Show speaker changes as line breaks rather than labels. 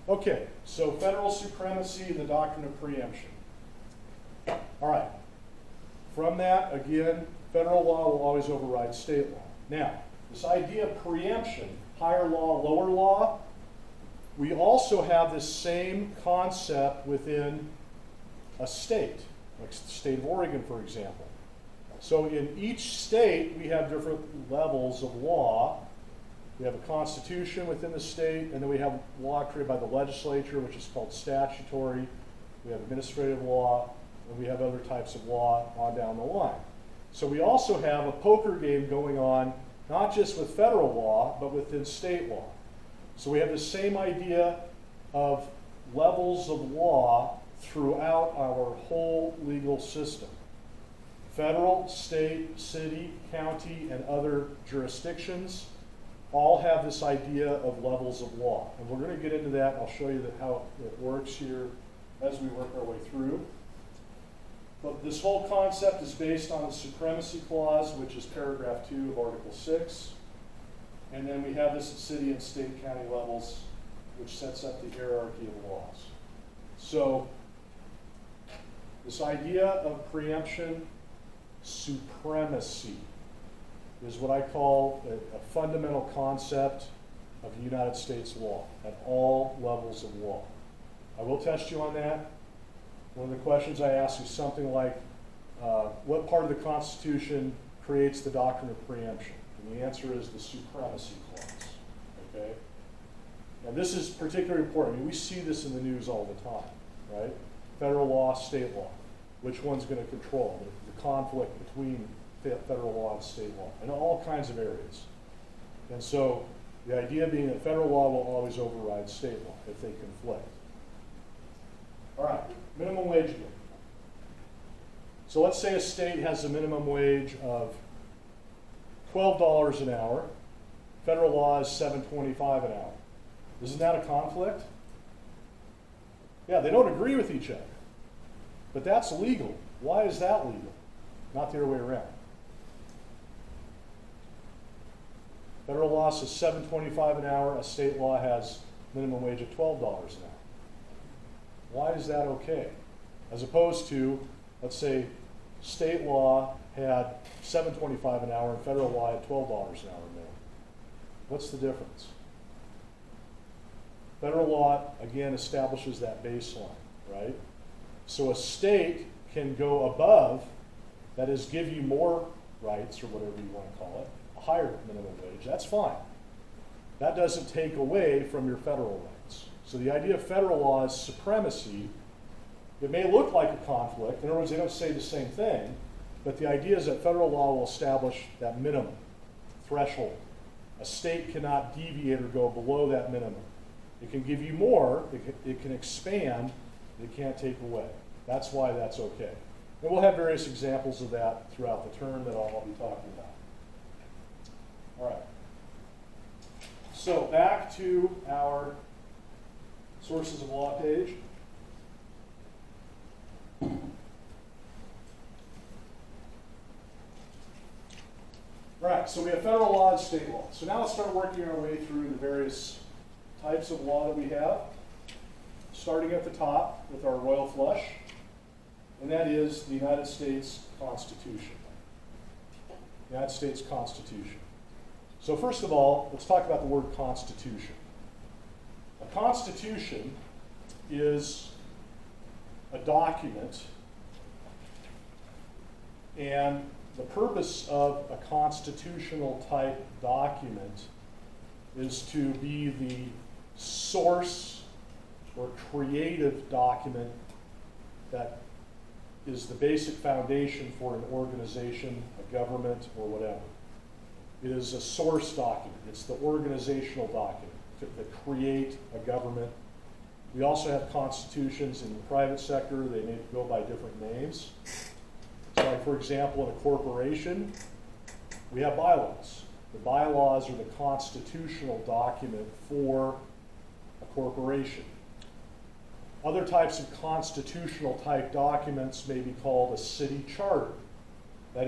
Okay, so federal supremacy and the doctrine of preemption. All right. From that, again, federal law will always override state law. Now, this idea of preemption, higher law, lower law, we also have this same concept within a state, like the state of Oregon, for example. So in each state, we have different levels of law. We have a constitution within the state, and then we have law created by the legislature, which is called statutory. We have administrative law, and we have other types of law on down the line. So we also have a poker game going on, not just with federal law, but within state law. So we have the same idea of levels of law throughout our whole legal system. Federal, state, city, county, and other jurisdictions all have this idea of levels of law. And we're going to get into that. I'll show you how it works here as we work our way through. But this whole concept is based on the supremacy clause, which is paragraph 2 of Article 6. And then we have this at city and state county levels, which sets up the hierarchy of laws. So this idea of preemption, supremacy, is what I call a fundamental concept of United States law at all levels of law. I will test you on that. One of the questions I ask is something like, what part of the Constitution creates the doctrine of preemption? And the answer is the supremacy clause, okay? And this is particularly important. I mean, we see this in the news all the time, right? Federal law, state law. Which one's going to control the conflict between federal law and state law in all kinds of areas. And so the idea being that federal law will always override state law if they conflict. All right, minimum wage again. So let's say a state has a minimum wage of $12 an hour. Federal law is $7.25 an hour. Isn't that a conflict? Yeah, they don't agree with each other. But that's legal. Why is that legal? Not the other way around. Federal law says $7.25 an hour. A state law has minimum wage of $12 an hour. Why is that okay? As opposed to, let's say, state law had $7.25 an hour and federal law had $12 an hour minimum. What's the difference? Federal law, again, establishes that baseline, right? So a state can go above, that is, give you more rights, or whatever you want to call it, a higher minimum wage. That's fine. That doesn't take away from your federal rights. So the idea of federal law is supremacy. It may look like a conflict. In other words, they don't say the same thing, but the idea is that federal law will establish that minimum threshold. A state cannot deviate or go below that minimum. It can give you more, it can expand, it can't take away. That's why that's okay. And we'll have various examples of that throughout the term that I'll be talking about. All right. So back to our sources of law page. All right, so we have federal law and state law. So now let's start working our way through the various types of law that we have, starting at the top with our royal flush, and that is the United States Constitution. United States Constitution. So first of all, let's talk about the word constitution. A constitution is a document, and the purpose of a constitutional type document is to be the source or creative document that is the basic foundation for an organization, a government, or whatever. It is a source document. It's the organizational document to create a government. We also have constitutions in the private sector. They may go by different names. So like, for example, in a corporation, we have bylaws. The bylaws are the constitutional document for a corporation. Other types of constitutional type documents may be called a city charter.